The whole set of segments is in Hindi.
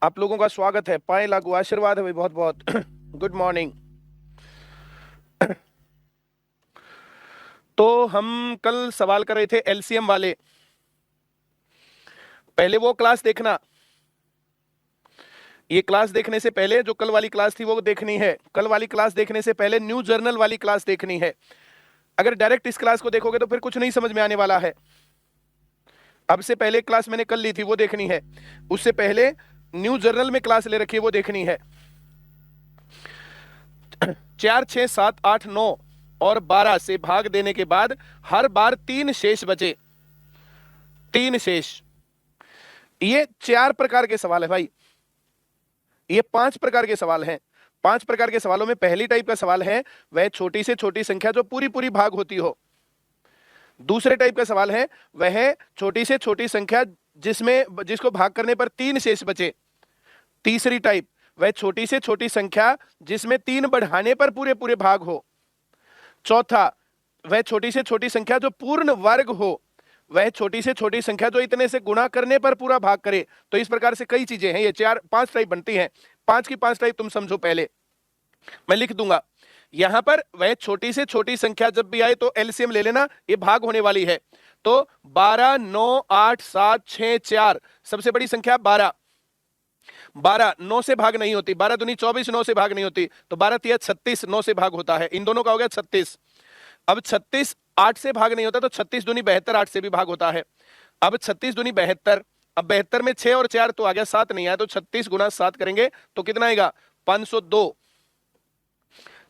आप लोगों का स्वागत है। पाए लागू आशीर्वाद है भाई, बहुत बहुत गुड मॉर्निंग। तो हम कल सवाल कर रहे थे एलसीएम वाले। पहले वो क्लास देखना, ये क्लास देखने से पहले जो कल वाली क्लास थी वो देखनी है। कल वाली क्लास देखने से पहले न्यू जर्नल वाली क्लास देखनी है। अगर डायरेक्ट इस क्लास को देखोगे तो फिर कुछ नहीं समझ में आने वाला है। अब से पहले क्लास मैंने कल ली थी वो देखनी है, उससे पहले न्यू जर्नल में क्लास ले रखी है वो देखनी है। 4, 6, 7, 8, 9 और 12 से भाग देने के बाद हर बार 3 शेष बचे। 3 शेष, ये 4 प्रकार के सवाल है भाई। ये 5 प्रकार के सवाल हैं। 5 प्रकार के सवालों में पहली टाइप का सवाल है वह छोटी से छोटी संख्या जो पूरी पूरी भाग होती हो। दूसरे टाइप का सवाल है वह छोटी से छोटी संख्या जिसको भाग करने पर 3 शेष बचे। तीसरी टाइप वह छोटी से छोटी संख्या जिसमें 3 बढ़ाने पर पूरे पूरे भाग हो। चौथा वह छोटी से छोटी संख्या जो पूर्ण वर्ग हो। वह छोटी से छोटी संख्या जो इतने से गुणा करने पर पूरा भाग करे। तो इस प्रकार से कई चीजें हैं, ये 5 टाइप बनती हैं। 5 की 5 टाइप तुम समझो। पहले मैं लिख दूंगा यहां पर, वह छोटी से छोटी संख्या जब भी आए तो एलसीएम ले लेना, ये भाग होने वाली है। तो 12, 9, 8, 7, 6, 4, सबसे बड़ी संख्या 12। 12 9 से भाग नहीं होती। 12 दूनी 24, 9 से भाग नहीं होती। तो 12 तिया 36, 9 से भाग होता है। इन दोनों का हो गया 36। अब 36 8 से भाग नहीं होता, तो 36 दूनी 72 8 से भी भाग होता है। अब 36 दूनी 72, अब 72 में 6 और 4 तो आ गया 7 नहीं आया, तो 36 गुना 7 करेंगे तो कितना आएगा 502।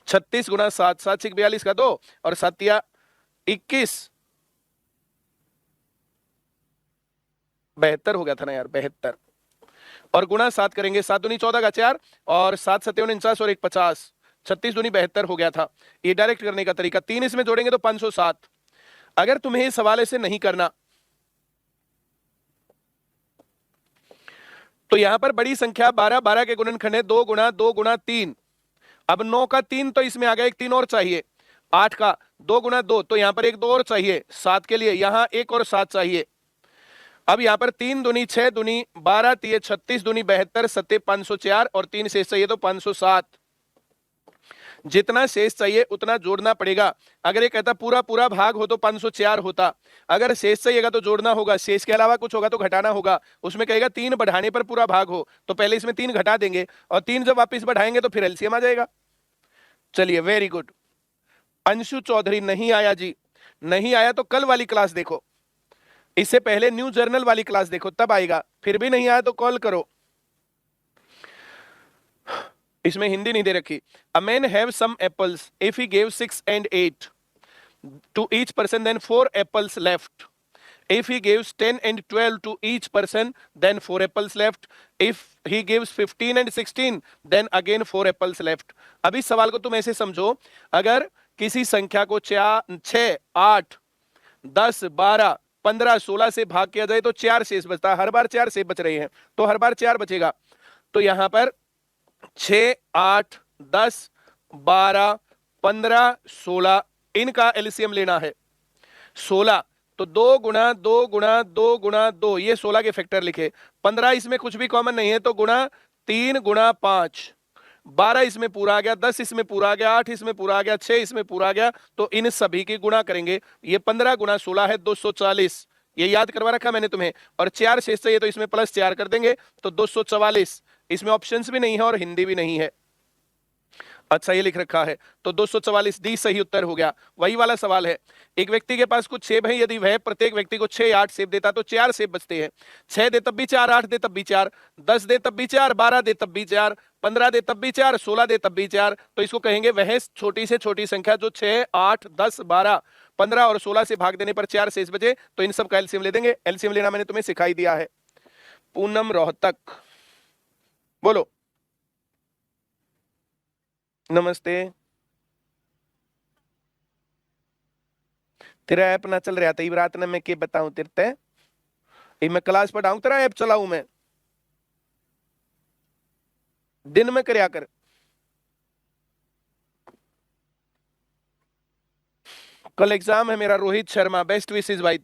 36 गुना 7, 7 6 42 का 2 और 7 तिया 21, 72 हो गया था ना यार, 72। और गुणा 7 करेंगे, 7 दूनी 14 का 4 और 7 7 49 और 1 50, 36 दूनी 72 हो गया था। ये डायरेक्ट करने का तरीका। 3 इसमें जोड़ेंगे तो 507। अगर तुम्हें इस सवाल से नहीं करना तो यहां पर बड़ी संख्या 12, 12 के गुणनखंड है 2 गुणा 2 गुणा 3। अब 9 का 3 तो इसमें आ गया, एक 3 और चाहिए। 8 का 2 गुणा 2 तो यहां पर एक 2 और चाहिए। 7 के लिए यहां एक और 7 चाहिए। अब यहां पर 3 दूनी 6 दूनी 12 तिये 36 दूनी 72 सत्ते 504 और 3 शेष चाहिए तो 507। जितना शेष चाहिए उतना जोड़ना पड़ेगा। अगर ये कहता पूरा पूरा भाग हो तो 504 होता। अगर शेष चाहिएगा तो जोड़ना होगा, शेष के अलावा कुछ होगा तो घटाना होगा। उसमें कहेगा 3 बढ़ाने पर पूरा भाग हो, तो पहले इसमें 3 घटा देंगे और 3 जब वापस बढ़ाएंगे तो फिर एलसीएम आ जाएगा। चलिए वेरी गुड। अंशु चौधरी नहीं आया जी, नहीं आया तो कल वाली क्लास देखो, इससे पहले न्यू जर्नल वाली क्लास देखो तब आएगा। फिर भी नहीं आया तो कॉल करो। इसमें हिंदी नहीं दे रखी। A man have some apples, if he give 6 and 8 to each person then 4 apples left. If he gives 10 and 12 to each person then 4 apples left. If he gives 15 and 16 then again 4 apples left. अभी सवाल को तुम ऐसे समझो, अगर किसी संख्या को 6, 8, 10, 12, 15, 16 से भाग किया जाए तो 4 शेष बचता है। हर बार 4 शेष बच रहे हैं तो हर बार 4 बचेगा। तो यहां पर 6, 8, 10, 12, 15, 16 इनका एलसीएम लेना है। 16 तो 2 गुणा 2 गुणा 2 गुणा 2, ये 16 के फैक्टर लिखे। 15 इसमें कुछ भी कॉमन नहीं है तो गुणा 3 गुणा 5, 12 इसमें पूरा आ गया, 10 इसमें पूरा आ गया, 8 इसमें पूरा आ गया, 6 इसमें पूरा आ गया। तो इन सभी की गुणा करेंगे। ये 15 गुणा 16 है 240, ये याद करवा रखा मैंने तुम्हें। और 4 शेष चाहिए तो इसमें प्लस 4 कर देंगे तो 244। इसमें ऑप्शंस भी नहीं है और हिंदी भी नहीं है। अच्छा ये लिख रखा है तो 244 डी सही उत्तर हो गया। वही वाला सवाल है, एक व्यक्ति के पास कुछ सेब है, यदि वह प्रत्येक व्यक्ति को 6 8 सेब देता तो 4 सेब बचते हैं। 6 दे तब भी 4, 8 दे तब भी 4, 10 दे तब भी 4, 12 दे तब भी 4, 15 दे तब भी 4, 16 दे तब भी 4। तो इसको कहेंगे वह छोटी से छोटी संख्या जो 6, 8, 10, 12, 15 और 16 से भाग देने पर 4 शेष बचे। तो इन सब का एलसीएम ले देंगे। एलसीएम लेना मैंने तुम्हें सिखाई दिया है। पूनम रोहतक बोलो नमस्ते। तेरा ऐप ना चल रहा था रात ने, मैं क्या बताऊं तेरे मैं क्लास पढ़ाऊं तेरा ऐप चलाऊं मैं दिन में करया कर। कल एग्जाम है मेरा, रोहित शर्मा, बेस्ट विशेष भाई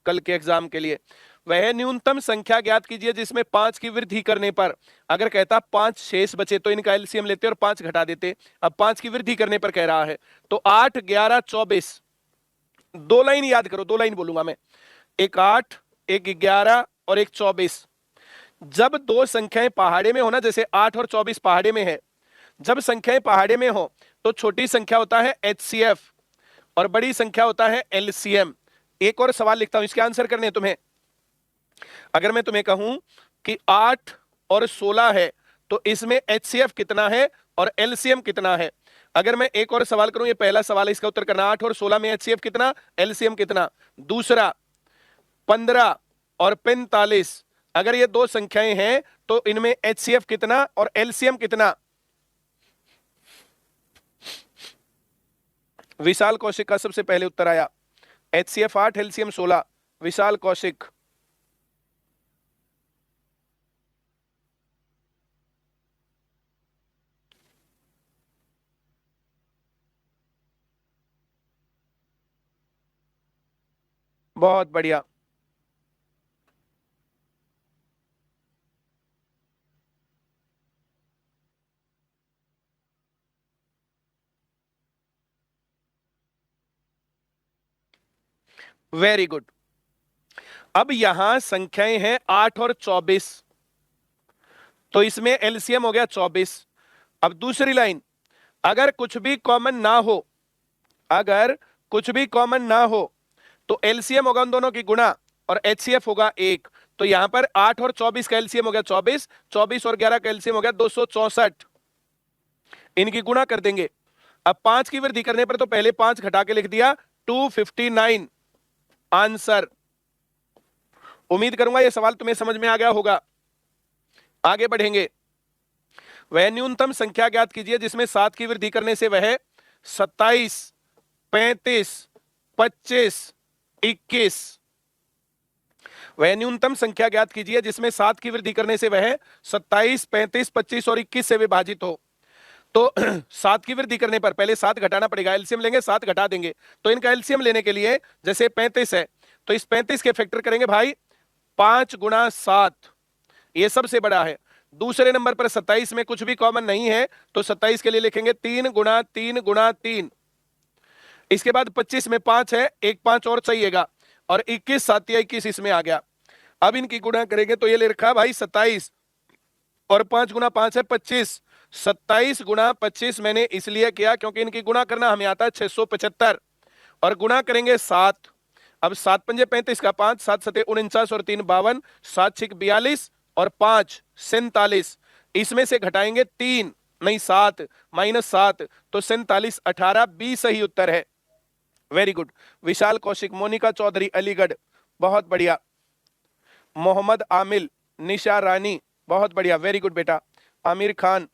कल के एग्जाम के लिए। वह न्यूनतम संख्या ज्ञात कीजिए जिसमें 5 की वृद्धि करने पर, अगर कहता 5 शेष बचे तो इनका एलसीएम लेते और 5 घटा देते। अब 5 की वृद्धि करने पर कह रहा है, तो 8, 11, 24, 2 लाइन याद करो, 2 लाइन बोलूंगा मैं, एक 8, एक 11 और एक 24। जब दो संख्याएं पहाड़े में हो ना, जैसे 8 और 24 पहाड़े में है, जब संख्याएं पहाड़े में हो तो छोटी संख्या होता है एचसीएफ और बड़ी संख्या होता है एलसीएम। एक और सवाल लिखता हूं, इसके आंसर करने तुम्हें। अगर मैं तुम्हें कहूं कि 8 और 16 है तो इसमें एचसीएफ कितना है और एलसीएम कितना है। अगर मैं एक और सवाल करूं, ये पहला सवाल है, इसका उत्तर करना, 8 और 16 में एचसीएफ कितना, एलसीएम कितना। दूसरा, 15 और 45, अगर ये दो संख्याएं हैं तो इनमें एचसीएफ कितना और एलसीएम कितना। विशाल कौशिक का सबसे पहले उत्तर आया, एचसीएफ 8, एलसीएम 16। विशाल कौशिक, बहुत बढ़िया। Very good. अब यहां संख्याएं हैं 8 और 24, तो इसमें एलसीएम हो गया 24। अब दूसरी लाइन, अगर कुछ भी कॉमन ना हो, अगर कुछ भी कॉमन ना हो तो एलसीएम होगा उन दोनों की गुणा और एचसीएफ होगा 1। तो यहां पर 8 और 24 का एलसीएम हो गया 24, 24 और 11 का एलसीएम हो गया 264। इनकी गुणा कर देंगे। अब 5 की वृद्धि करने पर तो पहले 5 घटा के लिख दिया, 259 आंसर। उम्मीद करूंगा यह सवाल तुम्हें समझ में आ गया होगा। आगे बढ़ेंगे। वह न्यूनतम संख्या ज्ञात कीजिए जिसमें 7 की वृद्धि करने से वह 27, 35, 25, 21। वह न्यूनतम संख्या ज्ञात कीजिए जिसमें 7 की वृद्धि करने से वह 27, 35, 25 और 21 से विभाजित हो। तो 7 की वृद्धि करने पर पहले 7 घटाना पड़ेगा, एलसीएम लेंगे, 7 घटा देंगे। तो इनका एलसीएम लेने के लिए, जैसे 35 है तो इस 35 के फैक्टर करेंगे भाई 5 गुणा 7, ये सबसे बड़ा है। दूसरे नंबर पर 27 में कुछ भी कॉमन नहीं है तो 27 के लिए लिखेंगे 3 गुणा 3 गुणा 3। इसके बाद 25 में 5 है, एक 5 और चाहिएगा, और 21 7 या 21 इसमें आ गया। अब इनकी गुणा करेंगे तो ये ले रखा भाई 27 और 5 गुणा 5 है 25। 27 गुणा 25 मैंने इसलिए किया क्योंकि इनकी गुणा करना हमें आता है 675, और गुणा करेंगे 7। अब 7 पंजे 35 का 5, 7 सते 49 और 3 52, 7 6 42 और 5 47। इसमें से घटाएंगे 3 नहीं 7 -7 तो 47, 18, 20 सही उत्तर है। Very good. विशाल कौशिक, मोनिका चौधरी अलीगढ़, बहुत बढ़िया। मोहम्मद आमिल, निशा रानी, बहुत बढ़िया, वेरी गुड बेटा। आमिर खान,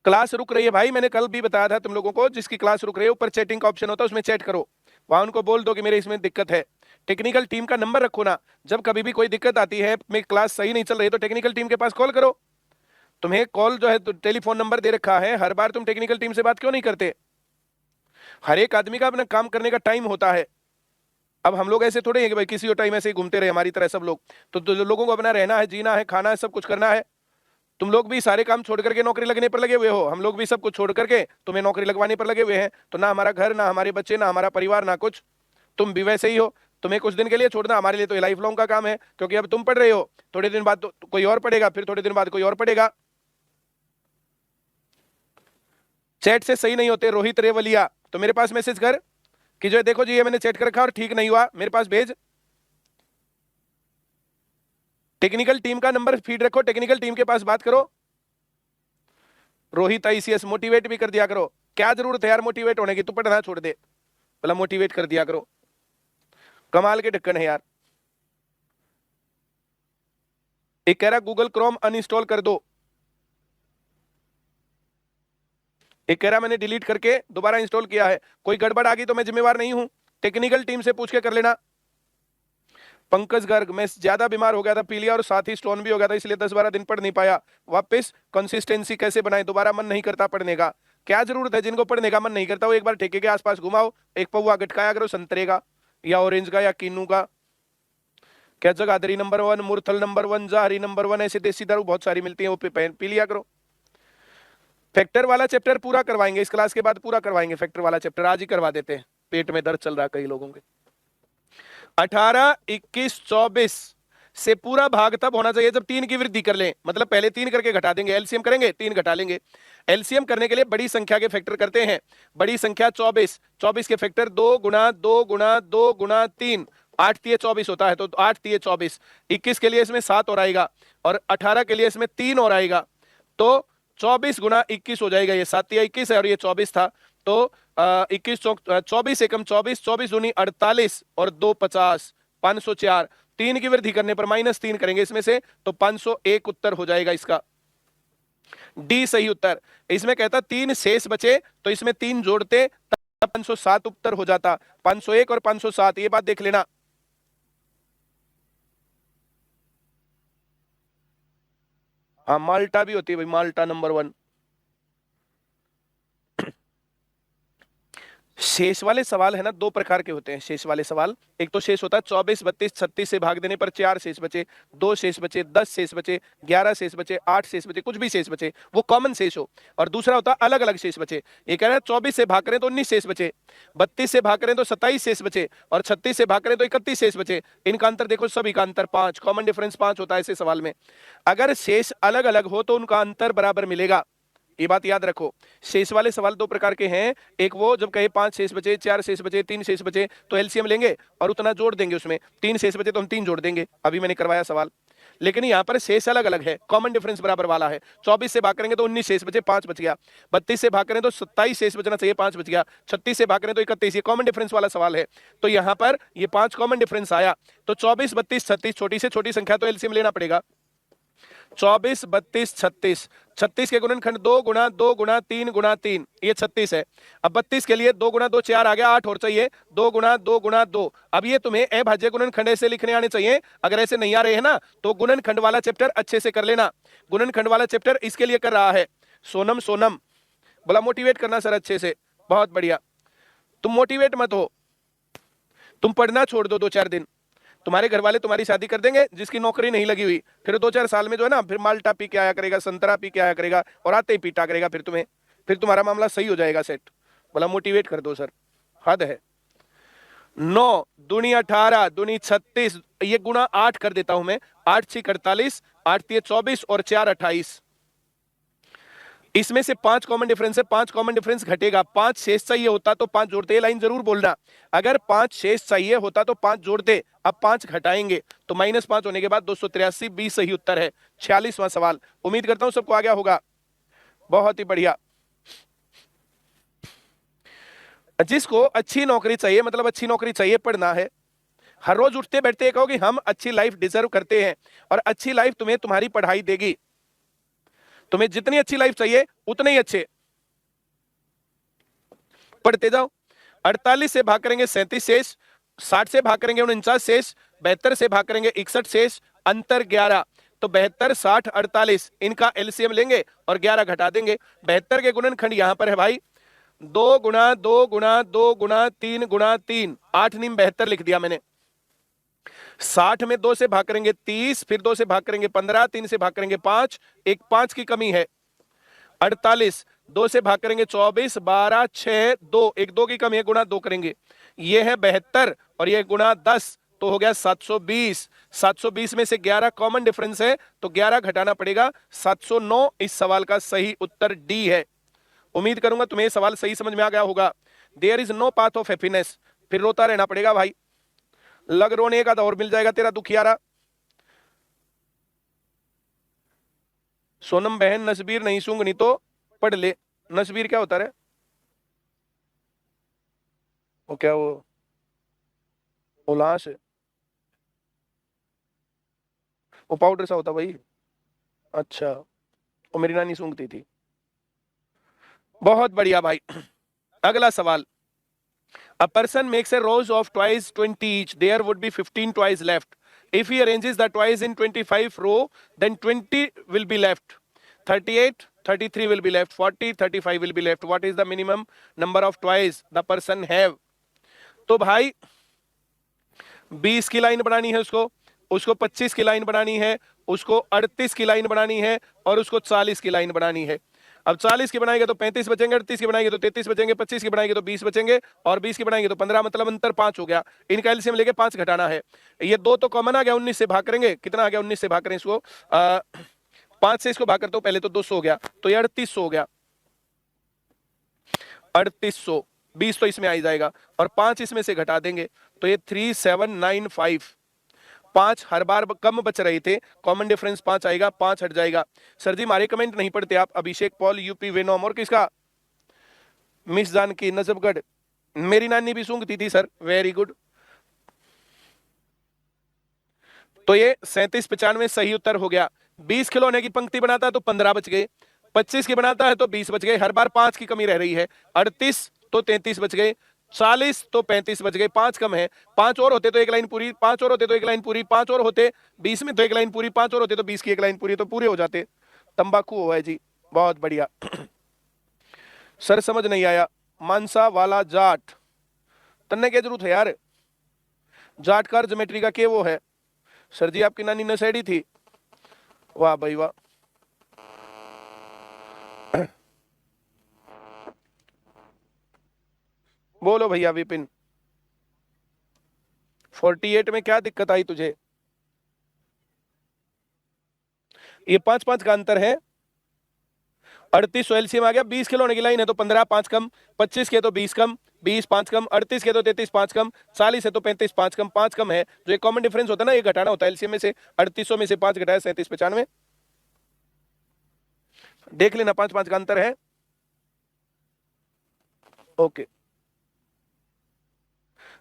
क्लास रुक रही है भाई, मैंने कल भी बताया था तुम लोगों को, जिसकी क्लास रुक रही है ऊपर चैटिंग का ऑप्शन होता है उसमें चैट करो, वहां उनको बोल दो कि मेरे इसमें दिक्कत है। टेक्निकल टीम का नंबर रखो ना, जब कभी भी कोई दिक्कत आती है, मेरी क्लास सही नहीं चल रही तो टेक्निकल टीम के पास कॉल करो। तुम्हें कॉल जो है तो टेलीफोन नंबर दे रखा है, हर बार तुम टेक्निकल टीम से बात क्यों नहीं करते। हर एक आदमी का अपना काम करने का टाइम होता है। अब हम लोग ऐसे थोड़े हैं कि भाई किसी और टाइम ऐसे ही घूमते रहे हमारी तरह सब लोग, तो लोगों को अपना रहना है, जीना है, खाना है, सब कुछ करना है। तुम लोग भी सारे काम छोड़ करके नौकरी लगने पर लगे हुए हो, हम लोग भी सब कुछ छोड़ करके तुम्हें नौकरी लगवाने पर लगे हुए हैं। तो ना हमारा घर, ना हमारे बच्चे, ना हमारा परिवार, ना कुछ। तुम भी वैसे ही हो, तुम्हें कुछ दिन के लिए छोड़ना, हमारे लिए तो ये लाइफ लॉन्ग का काम है, क्योंकि अब तुम पढ़ रहे हो, थोड़े दिन बाद तो कोई और पढ़ेगा, फिर थोड़े दिन बाद कोई और पढ़ेगा। चैट से सही नहीं होते रोहित रेवलिया, तो मेरे पास मैसेज कर कि जो देखो जी ये मैंने चैट कर रखा और ठीक नहीं हुआ, मेरे पास भेज। टेक्निकल टीम का नंबर फीड रखो, टेक्निकल टीम के पास बात करो। रोहित आईसीएस, मोटिवेट भी कर दिया करो। क्या जरूरत है यार मोटिवेट होने की, तू पढ़ना छोड़ दे, भला मोटिवेट कर दिया करो। कमाल के ढक्कन है यार। एक कह रहा गूगल क्रोम अनइंस्टॉल कर दो, एक कह रहा मैंने डिलीट करके दोबारा इंस्टॉल किया है, कोई गड़बड़ आ गई तो मैं जिम्मेवार नहीं हूं, टेक्निकल टीम से पूछ के कर लेना। पंकज गर्ग, मैं ज्यादा बीमार हो गया था, पीलिया और साथ ही स्टोन भी हो गया था, इसलिए 10-12 दिन पढ़ नहीं पाया। वापस कंसिस्टेंसी कैसे बनाए, दोबारा मन नहीं करता पढ़ने का। क्या जरूरत है, जिनको पढ़ने का मन नहीं करता वो एक बार ठेके के आसपास घुमाओ, एक पौवा गटकाया करो संतरे का, या ऑरेंज का या किन्नू का, क्या जगाधरी नंबर 1, मुरथल नंबर 1, जहरी नंबर 1, ऐसे देसी दारू बहुत सारी मिलती है, वो पी लिया करो। फैक्टर वाला चैप्टर पूरा करवाएंगे इस क्लास के बाद, पूरा करवाएंगे फैक्टर वाला चैप्टर, आज ही करवा देते हैं, पेट में दर्द चल रहा है कई लोगों के। 18, 21, 24 से पूरा भाग तब होना चाहिए जब 3 की वृद्धि कर लें, मतलब पहले 3 करके घटा देंगे, एलसीएम करेंगे 3 घटा लेंगे। एलसीएम करने के लिए बड़ी संख्या के फैक्टर करते हैं। बड़ी संख्या 24, 24 के फैक्टर 2 गुना 2 गुना 2 गुना 3, 8 तिये 24 होता है, तो 8 तिये 24। 21 के लिए इसमें 7 और आएगा, और 18 के लिए इसमें 3 और आएगा, तो 24 गुना 21 हो जाएगा। ये 7 तिया 21 है और ये 24 था, तो 21 24 एकम 24, 24 दूनी 48 और 2 50, 504। 3 की वृद्धि करने पर -3 करेंगे इसमें से, तो 501 उत्तर हो जाएगा इसका, डी सही उत्तर। इसमें कहता 3 शेष बचे, तो इसमें 3 जोड़ते तब 507 उत्तर हो जाता। 501 और 507, ये बात देख लेना। हाँ, माल्टा भी होती है भाई, माल्टा नंबर 1। शेष वाले सवाल है ना, 2 प्रकार के होते हैं शेष वाले सवाल। एक तो शेष होता है 24, 32, 36 से भाग देने पर 4 शेष बचे, 2 शेष बचे, 10 शेष बचे, 11 शेष बचे, 8 शेष बचे, कुछ भी शेष बचे, वो कॉमन शेष हो। और दूसरा होता है अलग अलग शेष बचे। ये कह रहा है 24 से भाग करें तो 19 शेष बचे, 32 से भाग करें तो 27 शेष बचे, और 36 से भाग करें तो 31 शेष बचे। इनका अंतर देखो, सभी का अंतर 5, कॉमन डिफरेंस 5 होता है ऐसे सवाल में। अगर शेष अलग अलग हो तो उनका अंतर बराबर मिलेगा, ये बात याद रखो। शेष वाले सवाल 2 प्रकार के हैं, एक वो जब कहे 5 शेष बचे, 4 शेष बचे, 3 शेष बचे, तो एलसीएम लेंगे और उतना जोड़ देंगे उसमें। 3 शेष बचे तो हम 3 जोड़ देंगे, अभी मैंने करवाया सवाल। लेकिन यहाँ पर शेष अलग अलग है, कॉमन डिफरेंस बराबर वाला है। 24 से भाग करेंगे तो 19 शेष बचे, 5 बच गया। 32 से भाग करें तो 27 शेष बचना चाहिए, 5 बच गया। 36 से भाग करें तो 31, ये कॉमन डिफरेंस वाला सवाल है। तो यहाँ पर ये 5 कॉमन डिफरेंस आया, तो 24, 32, 36 छोटी से छोटी संख्या, तो एलसीएम लेना पड़ेगा। 24, 32, 36, 36 के गुणनखंड 2 गुना 2 गुना 3 गुना 3, ये 36 है। अब 32 के लिए 2 गुना 2 4 आ गया, 8 और चाहिए, 2 गुना 2 गुना 2। अब ये तुम्हें अभाज्य गुणनखंड ऐसे लिखने आने चाहिए। अगर ऐसे नहीं आ रहे हैं ना, तो गुणनखंड वाला चैप्टर अच्छे से कर लेना। गुणनखंड वाला चैप्टर इसके लिए कर रहा है सोनम। सोनम बोला मोटिवेट करना सर अच्छे से, बहुत बढ़िया। तुम मोटिवेट मत हो, तुम पढ़ना छोड़ दो 2-4 दिन, तुम्हारे घर वाले तुम्हारी शादी कर देंगे जिसकी नौकरी नहीं लगी हुई, फिर 2-4 साल में जो है ना, फिर माल्टा पी के आया करेगा, संतरा पी के आया करेगा, और आते ही पीटा करेगा फिर तुम्हें, फिर तुम्हारा मामला सही हो जाएगा सेट। बोला मोटिवेट कर दो सर, हद है। 9 दूनी 18 दूनी 36, ये गुणा 8 कर देता हूं मैं, 8 6 48, 8 3 24 और 4 28। इसमें से 5 कॉमन डिफरेंस है, 5 कॉमन डिफरेंस घटेगा। 5 शेष चाहिए होता तो 5 जोड़ते, ये लाइन जरूर बोलना। अगर 5 शेष चाहिए होता तो 5 जोड़ते, अब 5 घटाएंगे तो -5 होने के बाद 283, 20 सही उत्तर है। 46वां सवाल, उम्मीद करता हूं सबको आ गया होगा, बहुत ही बढ़िया। जिसको अच्छी नौकरी चाहिए, मतलब अच्छी नौकरी चाहिए, पढ़ना है, हर रोज उठते बैठते कहोगे हम अच्छी लाइफ डिजर्व करते हैं, और अच्छी लाइफ तुम्हें तुम्हारी पढ़ाई देगी। तुम्हें जितनी अच्छी लाइफ चाहिए उतने ही अच्छे पढ़ते जाओ। 48 से भाग करेंगे 37 शेष, 60 से भाग करेंगे 49 शेष, 72 से भाग करेंगे 61 शेष, अंतर 11, तो 72, 60, 48 इनका एलसीएम लेंगे और 11 घटा देंगे। 72 के गुणनखंड यहां पर है भाई, 2 गुना 2 गुना 2 गुना 3 गुना 3, 8 नीम 72 लिख दिया मैंने। 60 में 2 से भाग करेंगे 30, फिर 2 से भाग करेंगे 15, 3 से भाग करेंगे 5, एक 5 की कमी है। 48, 2 से भाग करेंगे 24, 12, 6, 2, एक 2 की कमी है, गुणा 2 करेंगे, ये है 72 और ये गुणा 10, तो हो गया 720। 720 में से 11 कॉमन डिफरेंस है, तो 11 घटाना पड़ेगा, 709 इस सवाल का सही उत्तर डी है। उम्मीद करूंगा तुम्हें सवाल सही समझ में आ गया होगा। There is no path of happiness, फिर रोता रहना पड़ेगा भाई, लग रोने का और मिल जाएगा तेरा दुखियारा। सोनम बहन नसबीर नहीं सूंगनी तो पढ़ ले। नसबीर क्या होता है? वो क्या, वो उलास है, वो पाउडर सा होता भाई। अच्छा, वो मेरी नानी सूंघती थी। बहुत बढ़िया भाई। अगला सवाल, a person makes a rows of twice 20 each, there would be 15 twice left. If he arranges the twice in 25 row, then 20 will be left, 38, 33 will be left, 40, 35 will be left. What is the minimum number of twice the person have? तो भाई 20 की लाइन बनानी है उसको, उसको 25 की लाइन बनानी है, उसको 38 की लाइन बनानी है और उसको 40 की लाइन बनानी है। अब 40 की बनाएंगे तो 35 बचेंगे, 38 की बनाएंगे तो 33 बचेंगे, 25 की बनाएंगे तो 20 बचेंगे और 20 की बनाएंगे तो 15, मतलब अंतर 5 हो गया। इनका एलसीएम लेके 5 घटाना है। ये 2 तो कॉमन आ गया, 19 से भाग करेंगे, कितना आ गया 19 से भाग करें इसको, 5 से इसको भाग करते हो पहले तो 200 हो गया, तो ये 3800 हो गया, 3800। 20 तो इसमें आ ही जाएगा और 5 इसमें से घटा देंगे तो ये 3795। 5 हर बार कम बच रहे थे, कॉमन डिफरेंस 5 आएगा, 5 हट जाएगा। सर जी हमारे कमेंट नहीं पढ़ते आप। अभिषेक पॉल यूपी वेनोम, और किसका, मिस जानकी नजफगढ़, मेरी नानी भी सूंघती थी सर, वेरी गुड। तो ये 3795 सही उत्तर हो गया। 20 खिलौने की पंक्ति बनाता है तो 15 बच गए, 25 की बनाता है तो 20 बच गए, हर बार 5 की कमी रह रही है। 38 तो 33 बच गए, 40 तो 35 बच गए, 5 कम है, 5 और होते तो एक लाइन पूरी, 5 और होते तो एक लाइन पूरी, 5 और होते 20 में तो एक लाइन पूरी, 5 और होते तो 20 की एक लाइन पूरी, तो पूरे हो जाते। तंबाकू हुआ है जी, बहुत बढ़िया। सर समझ नहीं आया, मानसा वाला जाट तन्ने क्या जरूरत है यार, जाट कार ज्योमेट्री का के वो है। सर जी आपकी नानी नशेड़ी थी, वाह भाई वाह। बोलो भैया विपिन, 48 में क्या दिक्कत आई तुझे? ये 5-5 का अंतर है। 38 एलसीएम आ गया, 20 खिलौने की लाइन है तो 15, 5 कम, 25 के तो 20 कम, 20 5 कम, 38 के तो 33 5 कम, 40 है तो 35 5 कम, 5 कम है, जो एक कॉमन डिफरेंस होता है ना, ये घटाना होता है एलसीएम में से। 3800 में से 5 घटाया 3795, देख लेना 5-5 का अंतर है। ओके,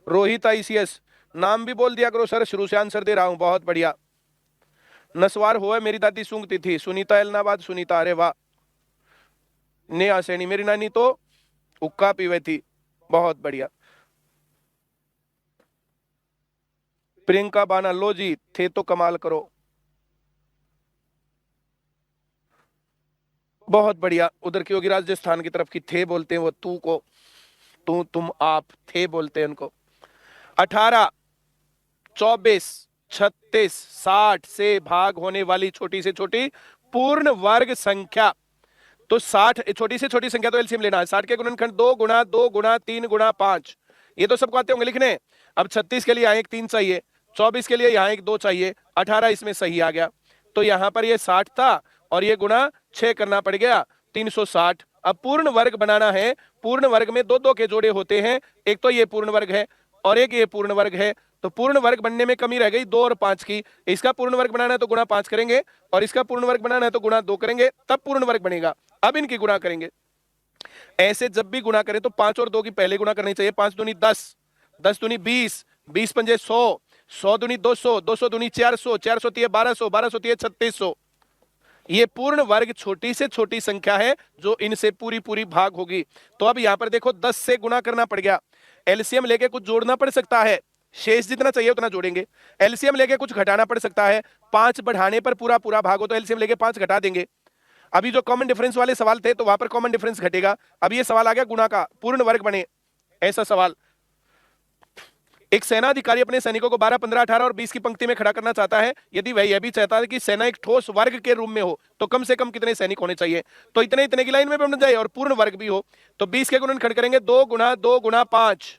रोहित आईसीएस, नाम भी बोल दिया करो सर, शुरू से आंसर दे रहा हूं, बहुत बढ़िया। नसवार हुआ मेरी दादी सूंघती थी, सुनीता एलनाबाद, सुनीता, अरे वाह। नेहा सैनी, मेरी नानी तो हुक्का पीवे थी, बहुत बढ़िया। प्रियंका बाना, लो जी थे तो कमाल करो, बहुत बढ़िया। उधर की होगी राजस्थान की तरफ की, थे बोलते हैं वो तू को, तू तुम आप, थे बोलते हैं उनको। 18, 24, 36, 60 से भाग होने वाली छोटी से छोटी पूर्ण वर्ग संख्या, तो 60 छोटी से छोटी संख्या तो एलसीएम लेना है। 60 के गुणनखंड 2 गुणा 2 गुणा 3 गुणा 5, ये तो सबको आते होंगे लिखने। अब 36 के लिए यहां एक 3 चाहिए, 24 के लिए यहां एक 2 चाहिए, 18 इसमें सही आ गया, तो यहां पर ये 60 था और ये गुणा 6 करना पड़ गया, 360। अब पूर्ण वर्ग बनाना है, पूर्ण वर्ग में दो दो के जोड़े होते हैं, एक तो ये पूर्ण वर्ग है और एक ये पूर्ण वर्ग है, तो पूर्ण वर्ग बनने में कमी रह गई 2 और 5 की। इसका पूर्ण वर्ग बनाना है तो गुणा 5 करेंगे और इसका पूर्ण वर्ग बनाना है तो गुणा 2 करेंगे, तब पूर्ण वर्ग बनेगा। अब इनकी गुणा करेंगे, ऐसे जब भी गुणा करें तो 5 और 2 की पहले गुणा करनी चाहिए। 5 दूनी 10, 10 दूनी 20, 20 पंजे 100, 100 दूनी 200, 200 दूनी 400, 400 तिये 1200, 1200 तिये 3600। ये पूर्ण वर्ग छोटी से छोटी संख्या है जो इनसे पूरी पूरी भाग होगी। तो अब यहां पर देखो 10 से गुणा करना पड़ गया, एलसीएम लेके कुछ जोड़ना पड़ सकता है, शेष जितना चाहिए उतना जोड़ेंगे। एलसीएम लेके कुछ घटाना पड़ सकता है, 5 बढ़ाने पर पूरा पूरा भाग हो तो एलसीएम लेके 5 घटा देंगे। अभी जो कॉमन डिफरेंस वाले सवाल थे तो वहां पर कॉमन डिफरेंस घटेगा। अब ये सवाल आ गया गुणा का, पूर्ण वर्ग बने ऐसा सवाल। एक सेना अधिकारी अपने सैनिकों को 12, 15, 18 और 20 की पंक्ति में खड़ा करना चाहता है। यदि वह यह भी चाहता है कि सेना एक ठोस वर्ग के रूप में हो तो कम से कम कितने सैनिक होने चाहिए? तो इतने इतने की लाइन में बन जाए और पूर्ण वर्ग भी हो, तो 20 के गुणन खड़ करेंगे 2 गुणा 2 गुणा 5,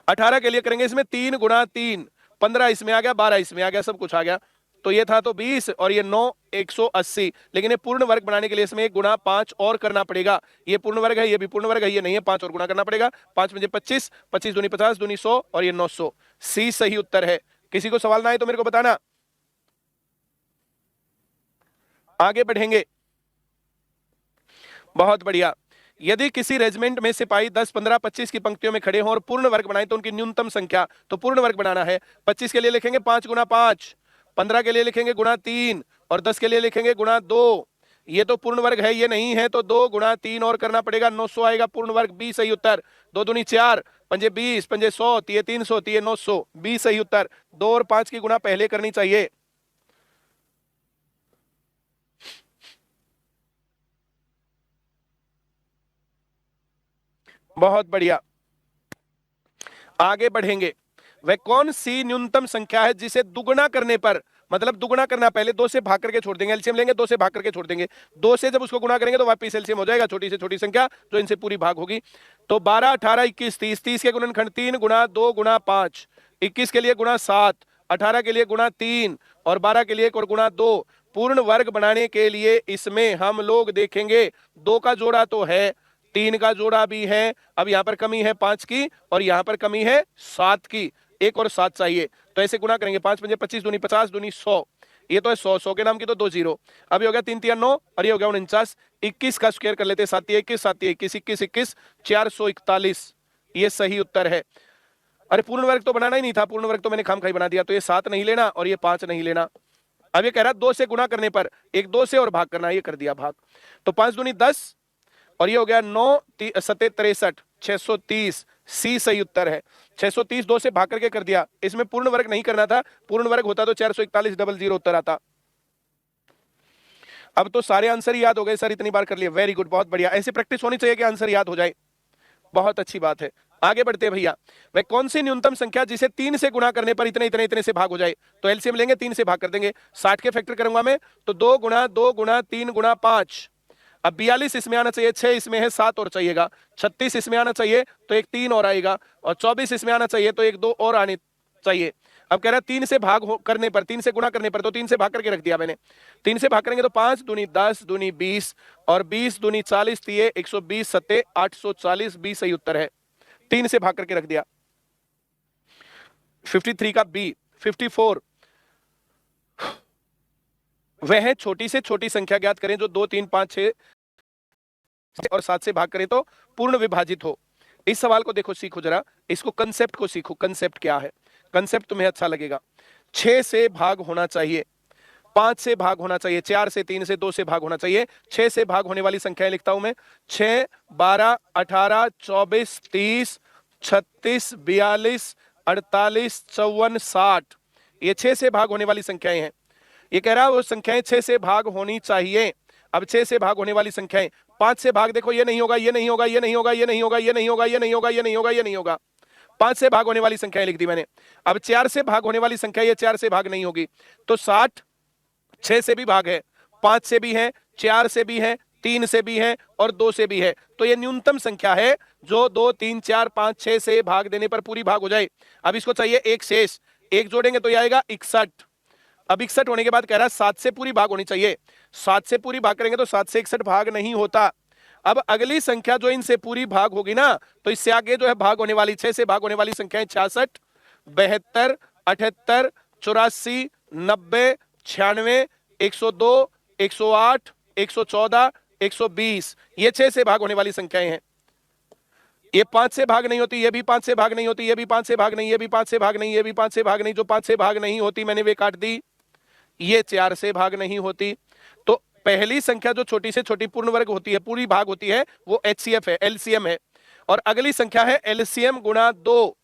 18 के लिए करेंगे इसमें 3 गुणा 3, 15 इसमें आ गया, 12 इसमें आ गया, सब कुछ आ गया। तो ये था तो 20 और ये 9, 180। लेकिन ये पूर्ण वर्ग बनाने के लिए इसमें 1 गुणा 5 और करना पड़ेगा। ये पूर्ण वर्ग है, ये भी पूर्ण वर्ग है, ये नहीं है, 5 और गुणा करना पड़ेगा। 5 मुझे 25, 25 दूनी 50, दूनी 100 और ये 900। सी सही उत्तर है। किसी को सवाल ना आए तो मेरे को बताना। आगे बढ़ेंगे, बहुत बढ़िया। यदि किसी रेजिमेंट में सिपाही 10, 15, 25 की पंक्तियों में खड़े हों और पूर्ण वर्ग बनाए तो उनकी न्यूनतम संख्या, तो पूर्ण वर्ग बनाना है। 25 के लिए लिखेंगे 5 गुणा 5, 15 के लिए लिखेंगे गुणा 3 और 10 के लिए लिखेंगे गुणा 2। ये तो पूर्ण वर्ग है, ये नहीं है, तो 2 गुणा 3 और करना पड़ेगा, 900 आएगा पूर्ण वर्ग। बी सही उत्तर। 2 दूनी 4, पंजे 20, पंजे 100, तिये 300, तिये 900, बी सही उत्तर। 2 और 5 की गुणा पहले करनी चाहिए। बहुत बढ़िया, आगे बढ़ेंगे। वह कौन सी न्यूनतम संख्या है जिसे दुगुना करने पर, मतलब दुगुना करना, पहले 2 से भाग करके छोड़ देंगे, एलसीएम लेंगे 2 से भाग करके छोड़ देंगे, 2 से जब उसको गुणा करेंगे तो वापस एलसीएम हो जाएगा, छोटी से छोटी संख्या जो इनसे पूरी भाग होगी। तो 12, 18, 21, 30, 30 के गुणनखंड 3 गुणा 2 गुणा 5, 21 के लिए गुणा 7, 18 के लिए गुणा 3 और 12 के लिए एक और गुणा 2। पूर्ण वर्ग बनाने के लिए इसमें हम लोग देखेंगे 2 का जोड़ा तो है, 3 का जोड़ा भी है, अब यहां पर कमी है 5 की और यहां पर कमी है 7 की, एक और 7 चाहिए, तो ऐसे गुणा करेंगे, 5 पंजे 25, दूनी 50, दूनी 100, ये तो है 100, 100 के नाम की तो 2 जीरो, अब ये हो गया 3 3 9 और ये हो गया 49, 21 का स्क्वायर कर लेते हैं, 7 21, 7 21, 21 21, 441, ये सही उत्तर है। अरे पूर्ण वर्ग तो बनाना ही नहीं था, पूर्ण वर्ग तो मैंने खामखाई बना दिया, तो ये 7 नहीं लेना और ये 5 नहीं लेना। अब ये कह रहा 2 से गुणा करने पर एक 2 से और भाग करना, ये कर दिया भाग, तो 5 दूनी 10 और ये हो गया 9 7 63, 630, सी सही उत्तर है। 630 2 से भाग करके कर दिया, इसमें पूर्ण वर्ग नहीं करना था, पूर्ण वर्ग होता तो 441 00 उत्तर आता। अब तो सारे आंसर याद हो गए सर, इतनी बार कर लिए, वेरी गुड, बहुत बढ़िया, ऐसे प्रैक्टिस होनी चाहिए कि आंसर याद हो जाए, बहुत अच्छी बात है। आगे बढ़ते हैं भैया, वह कौन सी न्यूनतम संख्या जिसे 3 से गुणा करने पर इतने इतने इतने से भाग हो जाए, तो एलसीएम लेंगे 3 से भाग कर देंगे, 60 के फैक्टर करूंगा मैं, तो 2 गुणा 2 गुणा 3 गुणा 5, अब 42 इसमें आना चाहिए, 6 इसमें है, 7 और चाहिएगा, 36 इसमें आना चाहिए तो एक 3 और आएगा, और 24 इसमें आना चाहिए तो एक 2 और आने चाहिए। अब कह रहा है 3 से भाग करने पर, 3 से गुणा करने पर, तो 3 से भाग करके रख दिया मैंने, 3 से भाग करेंगे तो 5 दूनी 10 दूनी 20 और 20 दूनी 40 दिए 120 सत्ते 840, 20 सही उत्तर है, 3 से भाग करके रख दिया। 53 का बी। 54 वह छोटी से छोटी संख्या ज्ञात करें जो 2 3 5 6 और 7 से भाग करें तो पूर्ण विभाजित हो। इस सवाल को देखो, सीखो जरा, इसको कंसेप्ट को सीखो, कंसेप्ट क्या है, कंसेप्ट तुम्हें अच्छा लगेगा। 6 से भाग होना चाहिए, 5 से भाग होना चाहिए, 4 से 3 से 2 से भाग होना चाहिए, 6 से भाग होने वाली संख्याएं लिखता हूं मैं, 6 12 18 24 30 36 42 48 54 60, ये 6 से भाग होने वाली संख्याएं हैं। ये कह रहा है वो संख्याएं 6 से भाग होनी चाहिए। अब 6 से भाग होने वाली संख्याएं, 5 से भाग देखो, ये नहीं होगा, ये नहीं होगा, ये नहीं होगा, ये नहीं होगा, ये नहीं होगा, ये नहीं होगा, ये नहीं होगा, ये नहीं होगा, 5 से भाग होने वाली संख्याएं लिख दी मैंने। अब 4 से भाग होने वाली संख्या, ये 4 से भाग नहीं होगी, तो 60 6 से भी भाग है, 5 से भी है, 4 से भी है, 3 से भी है और 2 से भी है, तो ये न्यूनतम संख्या है जो 2 3 4 5 6 से भाग देने पर पूरी भाग हो जाए। अब इसको चाहिए एक शेष, एक जोड़ेंगे तो ये आएगा 61। अब 61 होने के बाद कह रहा है 7 से पूरी भाग होनी चाहिए, 7 से पूरी भाग करेंगे तो 7 से 61 भाग नहीं होता। अब अगली संख्या जो इनसे पूरी भाग होगी ना, तो इससे आगे जो है भाग होने वाली 6 से भाग होने वाली संख्याएं 66 72 78 84 90 96 102 108 114 120, ये 6 से भाग होने वाली संख्याएं हैं। ये 5 से भाग नहीं होती, ये भी 5 से भाग नहीं होती, ये भी 5 से भाग नहीं, ये भी 5 से भाग नहीं, ये भी 5 से भाग नहीं, जो 5 से भाग नहीं होती मैंने वे काट दी। ये 4 से भाग नहीं होती। तो पहली संख्या जो छोटी से छोटी पूर्ण वर्ग होती है, पूरी भाग होती है, वो एचसीएफ है, एलसीएम है। और अगली संख्या है एलसीएम गुणा 2,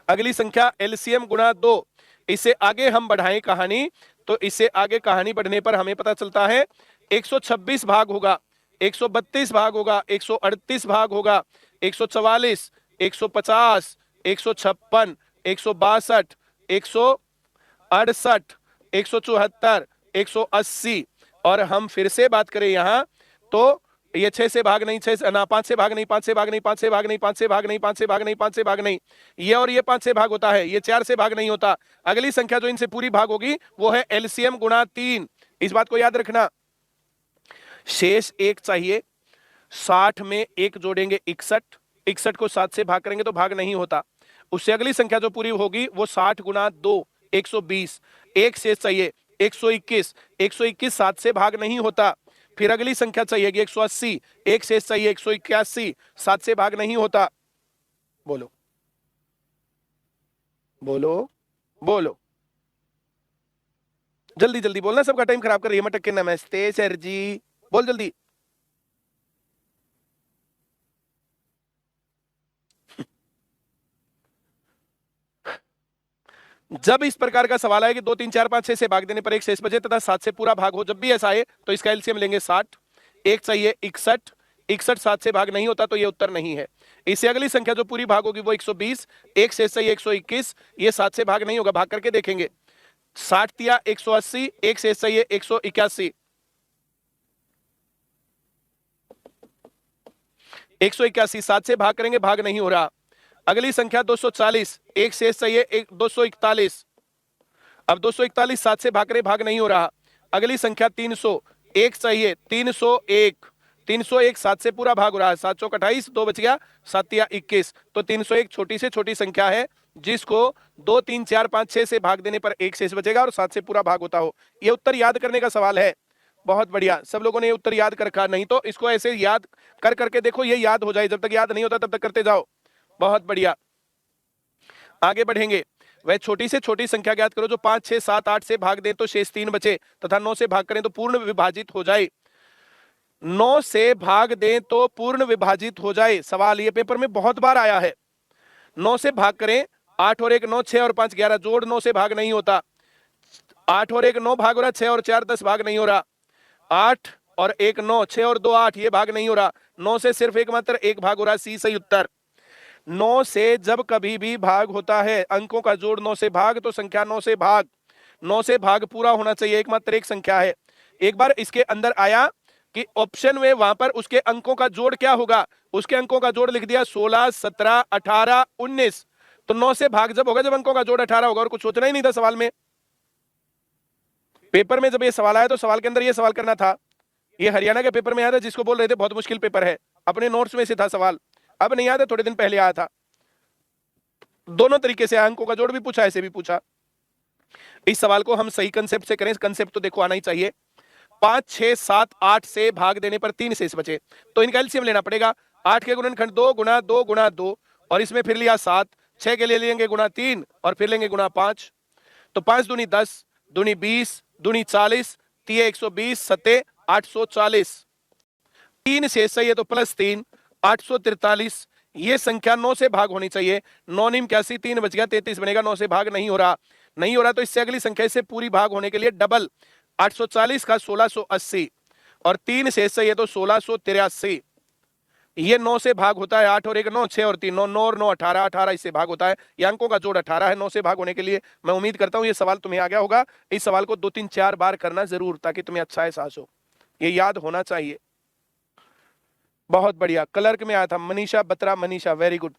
अगली संख्या एलसीएम गुणा 2। इससे आगे हम बढ़ाएं कहानी, तो इससे आगे कहानी बढ़ने पर हमें पता चलता है 126 भाग होगा, 132 भाग होगा, 138 भाग होगा, 144 150 156 162 168 174 180। और हम फिर से बात करें यहां तो ये 6 से भाग नहीं, 6 ना 5 से भाग नहीं, 5 से भाग नहीं, 5 से भाग नहीं, 5 से भाग नहीं, 5 से भाग नहीं, 5 से भाग नहीं, ये और ये 5 से भाग होता है, ये 4 से भाग नहीं होता। अगली संख्या जो इनसे पूरी भाग होगी वो है एलसीएम गुणा 3। इस बात को याद रखना, शेष 1 चाहिए, 60 में 1 जोड़ेंगे 61, 61 को 7 से भाग करेंगे तो भाग नहीं होता। उससे अगली संख्या जो पूरी होगी वो 60 गुणा 2 120, 1 शेष चाहिए 121, 121 7 से भाग नहीं होता। फिर अगली संख्या चाहिए 180, 1 शेष चाहिए 181, 7 से भाग नहीं होता। बोलो बोलो बोलो, जल्दी जल्दी बोलना, सबका टाइम खराब कर रही है मटक के। नमस्ते सर जी, बोल जल्दी। जब इस प्रकार का सवाल आए कि 2 3 4 5 6 से भाग देने पर एक शेष बचे तथा 7 से पूरा भाग हो, जब भी ऐसा आए तो इसका एलसीएम लेंगे 60, एक चाहिए 61, 61 7 से भाग नहीं होता, तो ये उत्तर नहीं है। इससे अगली संख्या जो पूरी भाग होगी वो 120, 1 से सही 121, ये 7 से भाग नहीं होगा, भाग करके देखेंगे। 60 तिया 180, 1 से सही है 181, 181 7 से भाग करेंगे, भाग नहीं हो रहा। अगली संख्या 240, 1 से सही है 241, अब 241 7 से भाग रहे, भाग नहीं हो रहा। अगली संख्या 300, 1 सही है 301, 301 7 से पूरा भाग हो रहा है, 7 चौक 28, 2 बच गया, 7 तिया 21, तो 301 छोटी से छोटी संख्या है जिसको 2 3 4 5 6 से भाग देने पर 1 शेष बचेगा और 7 से पूरा भाग होता हो। ये उत्तर याद करने का सवाल है। बहुत बढ़िया, सब लोगों ने ये उत्तर याद कर रखा, नहीं तो इसको ऐसे याद कर करके देखो, ये याद हो जाए, जब तक याद नहीं होता तब तक करते जाओ। बहुत बढ़िया, आगे बढ़ेंगे। वह छोटी से छोटी संख्या ज्ञात करो जो 5 6 7 8 से भाग दे तो शेष 3 बचे, तथा 9 से भाग करें तो पूर्ण विभाजित हो जाए। 9 से भाग दें तो पूर्ण विभाजित हो जाए, सवाल ये पेपर में बहुत बार आया है। 9 से भाग करें, 8 और 1 9, 6 और 5 11, जोड़ 9 से भाग नहीं होता। 8 और 1 9 भाग हो रहा, 6 और 4 10 भाग नहीं हो रहा। 8 और 1 9, 6 और 2 8, ये भाग नहीं हो रहा। 9 से सिर्फ एकमात्र एक भाग हो रहा, सी सही उत्तर। 9 से जब कभी भी भाग होता है, अंकों का जोड़ 9 से भाग तो संख्या 9 से भाग, 9 से भाग पूरा होना चाहिए, एकमात्र एक संख्या है। एक बार इसके अंदर आया कि ऑप्शन में वहां पर उसके अंकों का जोड़ क्या होगा, उसके अंकों का जोड़ लिख दिया 16 17 18 19, तो 9 से भाग जब होगा जब अंकों का जोड़ 18 होगा, और कुछ सोचना ही नहीं था सवाल में। पेपर में जब ये सवाल आया तो सवाल के अंदर ये सवाल करना था। ये हरियाणा के पेपर में आया था, जिसको बोल रहे थे बहुत मुश्किल पेपर है, अपने नोट्स में से था सवाल, अब नहीं आया था, थोड़े दिन पहले आया था। दोनों तरीके से अंकों का जोड़ भी पूछा, ऐसे भी पूछा। इस सवाल को हम सही कंसेप्ट से करें, कंसेप्ट तो देखो आना ही चाहिए। 5 6 7 8 से भाग देने पर 3 शेष बचे, तो इनका एलसीएम लेना पड़ेगा। 8 के गुणनखंड 2 गुणा 2 गुणा 2, और इसमें फिर लिया 7, 6 के लिए लेंगे गुणा 3 और फिर लेंगे गुणा 5, तो 5 दूनी 10, दूनी 20, दूनी 40, 3 120, 7 840, 3 शेष सही है तो +3 843। ये संख्या 9 से भाग होनी चाहिए। 9 निम 81, 3 बच गया 33 बनेगा, 9 से भाग नहीं हो रहा, नहीं हो रहा, तो इससे अगली संख्या इससे पूरी भाग होने के लिए डबल 840 का 1680, और 3 शेष सही है तो 1683। ये 9 से भाग होता है, 8 और 1 9, 6 और 3 9, 9 और 9 18, 18 इससे भाग होता है। ये अंकों का जोड़ 18 है 9 से भाग होने के लिए। मैं उम्मीद करता हूं ये सवाल तुम्हें आ गया होगा। इस सवाल को 2 3 4 बार करना जरूर, ताकि तुम्हें अच्छा एहसास हो, ये याद होना चाहिए। बहुत बढ़िया, क्लर्क में आया था मनीषा बत्रा, मनीषा वेरी गुड।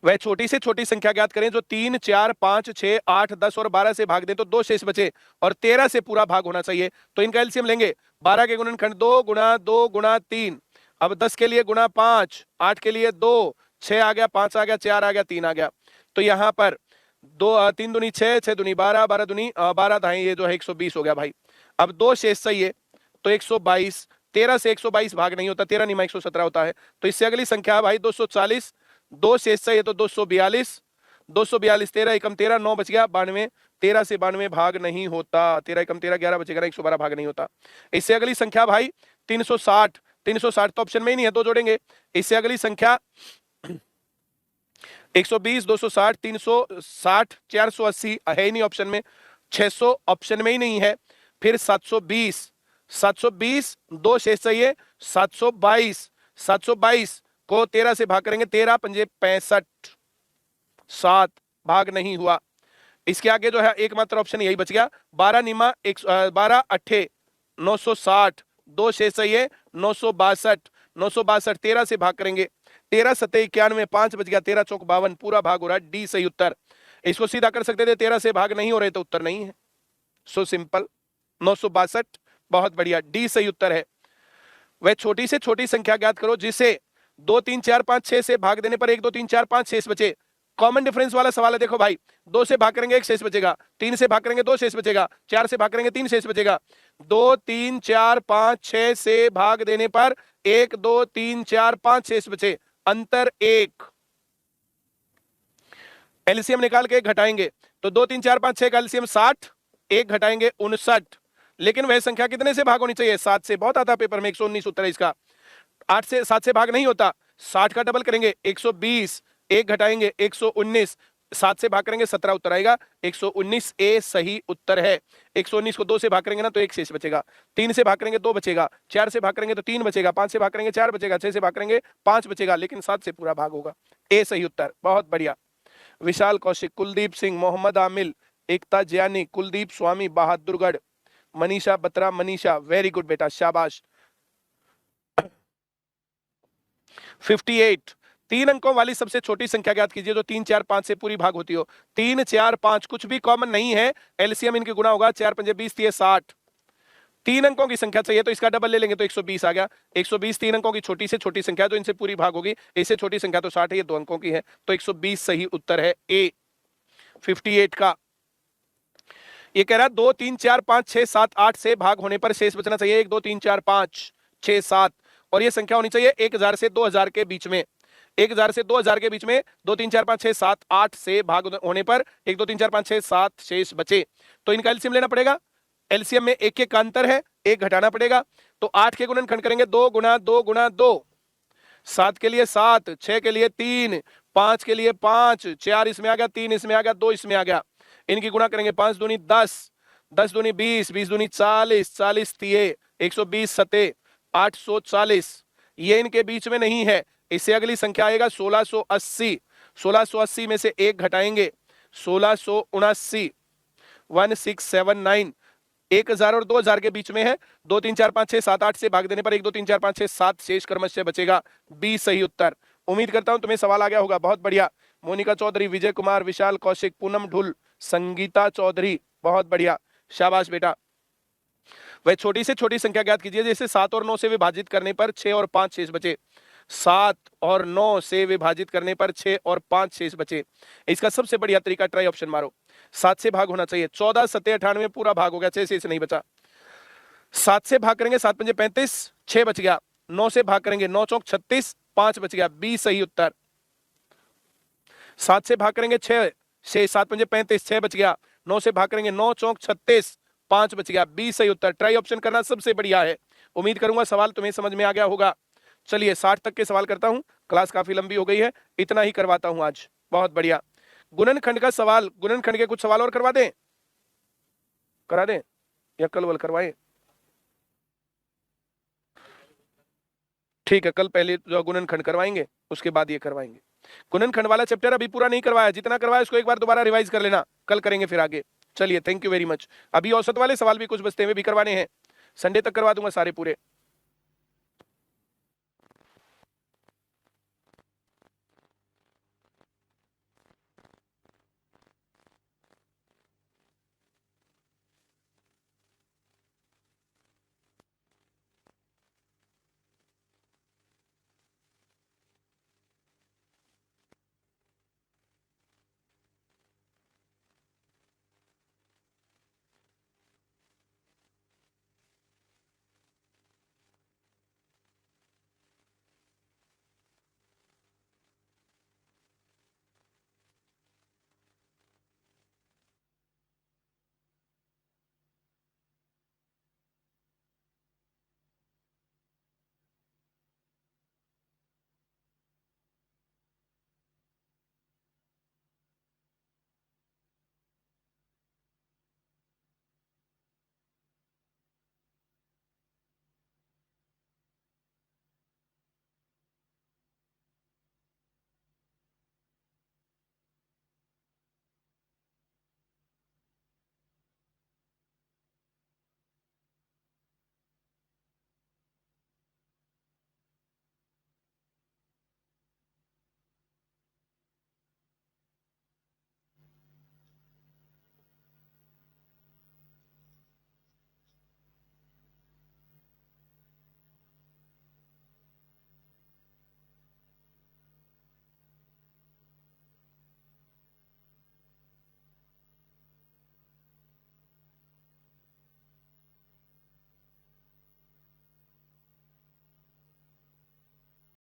वह छोटी से छोटी संख्या ज्ञात करें जो 3 4 5 6 8 10 और 12 से भाग दे तो 2 शेष बचे, और 13 से पूरा भाग होना चाहिए, तो इनका एलसीएम लेंगे। 12 के गुणनखंड 2 गुणा 2 गुणा 3, अब 10 के लिए गुणा 5, 8 के लिए 2, 6 आ गया, 5 आ गया, 4 आ गया, 3 आ गया, तो यहां पर 2 3 दूनी 6, 6 दूनी 12, 12 दूनी 12 दाएं, ये जो है 120 हो गया भाई। अब 2 शेष सही है तो 122, 13 से 122 भाग नहीं होता, 13 निमा 117 होता है, तो इससे अगली संख्या है भाई 240, 2 शेष सही है तो 242, 242 13 एकम 13, 9 बच गया 92, 13 से 92 भाग नहीं होता, 13 एकम 13 11 बचेगा, 112 भाग नहीं होता। इससे अगली संख्या भाई 360, 360 तो ऑप्शन में ही नहीं है, 2 जोड़ेंगे। इससे अगली संख्या 120, 260, 360, 480 है ही नहीं ऑप्शन में, 600 ऑप्शन में ही नहीं है, फिर 720, 720 2 शेष चाहिए 722, 722 को 13 से भाग करेंगे, 13 पंजे 65, 7 भाग नहीं हुआ। इसके आगे जो है एकमात्र ऑप्शन यही बच गया, 12 निमा 12 अट्ठे 960, 2 शेष चाहिए 962, 962 13 से भाग करेंगे, 13 7 91, 5 बच गया, 13 चौक 52, पूरा भाग हो रहा है, डी सही उत्तर। इसको सीधा कर सकते थे, 13 से भाग नहीं हो रहे तो उत्तर नहीं है, सो सिंपल 962, बहुत बढ़िया, डी सही उत्तर है। वह छोटी से छोटी संख्या ज्ञात करो जिसे 2 3 4 5 6 से भाग देने पर 1 2 3 4 5 शेष बचे। कॉमन डिफरेंस वाला सवाल है, देखो भाई, 2 से भाग करेंगे 1 शेष बचेगा, 3 से भाग करेंगे 2 शेष बचेगा, 4 से भाग करेंगे 3 शेष बचेगा, 2 3 4 5 6 से भाग देने पर 1 2 3 4 5 शेष बचे, अंतर 1। एलसीएम निकाल के घटाएंगे तो 2 3 4 5 6 का एलसीएम 60, 1 घटाएंगे 59, लेकिन वह संख्या कितने से भाग होनी चाहिए, 7 से। बहुत आता पेपर में, 119 उत्तर है इसका। 8 से 7 से भाग नहीं होता, 60 का डबल करेंगे 120, 1 घटाएंगे 119, 7 से भाग करेंगे 17 उत्तर आएगा। 119 ए सही उत्तर है। 119 को 2 से भाग करेंगे ना तो 1 शेष बचेगा। 3 से भाग करेंगे 2 बचेगा। 4 से भाग करेंगे तो 3 बचेगा। 5 से भाग करेंगे 4 बचेगा। 6 से भाग करेंगे 5 बचेगा, लेकिन 7 से पूरा भाग होगा। ए सही उत्तर। बहुत बढ़िया। विशाल कौशिक, कुलदीप सिंह, मोहम्मद आमिल, एकता जयानी, कुलदीप स्वामी, बहादुरगढ़, मनीषा बत्रा, मनीषा, वेरी गुड बेटा, शाबाश। 58, 3 अंकों वाली सबसे छोटी संख्या ज्ञात कीजिए जो 3, 4, 5 से पूरी भाग होती हो। 3, 4, 5 कुछ भी कॉमन नहीं है, एलसीएम इनके गुना होगा। 4 पंजे 20, 3 60। 3 अंकों की संख्या चाहिए तो इसका डबल ले लेंगे तो 120 आ गया। 120 3 अंकों की छोटी से छोटी संख्या तो इनसे पूरी भाग होगी। इससे छोटी संख्या तो 60 है, ये 2 अंकों की है, तो 120 सही उत्तर है ए 58 का। ये कह रहा है 2, 3, 4, 5, 6, 7, 8 से भाग होने पर शेष बचना चाहिए 1, 2, 3, 4, 5, 6, 7, और ये संख्या होनी चाहिए 1000 से 2000 के बीच में। 1000 से 2000 के बीच में 2, 3, 4, 5, 6, 7, 8 से भाग होने पर 1, 2, 3, 4, 5, 6, 7 शेष बचे, तो इनका एलसीएम लेना पड़ेगा। एलसीएम में 1 का अंतर है, 1 घटाना पड़ेगा, तो 8 के गुणनखंड करेंगे 2 गुना 2 गुना 2। 7 के लिए 7, 6 के लिए 3, 5 के लिए 5, 4 इसमें आ गया, 3 इसमें आ गया, 2 इसमें आ गया। इनकी गुणा करेंगे 5 दूनी 10, 10 दूनी 20, 20 दूनी 40, 40 तिये 120 सते 840। ये इनके बीच में नहीं है। इससे अगली संख्या आएगा 1680। 1680 में से 1 घटाएंगे 1679, 1679। 1000 और 2000 के बीच में है। 2, 3, 4, 5, 6, 7, 8 से भाग देने पर 1, 2, 3, 4, 5, 6, 7 शेष क्रमशः बचेगा। बी सही उत्तर। उम्मीद करता हूं तुम्हें सवाल आ गया होगा। बहुत बढ़िया। मोनिका चौधरी, विजय कुमार, विशाल कौशिक, पूनम ढुल, संगीता चौधरी, बहुत बढ़िया, शाबाश बेटा। वह छोटी से छोटी संख्या ज्ञात कीजिए जैसे 7 और 9 से विभाजित करने पर 6 और 5 शेष बचे। 7 और 9 से विभाजित करने पर 6 और 5 शेष बचे। इसका सबसे बढ़िया तरीका ट्राई ऑप्शन मारो। 7 से भाग होना चाहिए, 14 सत्ते 98 पूरा भाग हो गया, 6 शेष नहीं बचा। 7 से भाग करेंगे 7 पंजे 35, 6 बच गया। 9 से भाग करेंगे 9 चौक 36, 5 बच गया। बी सही उत्तर। 7 से भाग करेंगे 6, 7 पंजे 35, 6 बच गया। 9 से भाग करेंगे 9 चौक 36, 5 बच गया। बी सही उत्तर। ट्राई ऑप्शन करना सबसे बढ़िया है। उम्मीद करूंगा सवाल तुम्हें समझ में आ गया होगा। चलिए 60 तक के सवाल करता हूं, क्लास काफी लंबी हो गई है, इतना ही करवाता हूं आज। बहुत बढ़िया। गुणनखंड का सवाल, गुणनखंड के कुछ सवाल और करवा दें, करा दें या कल वल करवाएं? ठीक है, कल पहले जो गुणनखंड करवाएंगे उसके बाद ये करवाएंगे। गुणनखंड वाला चैप्टर अभी पूरा नहीं करवाया, जितना करवाया उसको एक बार दोबारा रिवाइज कर लेना, कल करेंगे फिर आगे। चलिए, थैंक यू वेरी मच। अभी औसत वाले सवाल भी कुछ बचते हुए भी करवाने हैं, संडे तक करवा दूंगा सारे पूरे।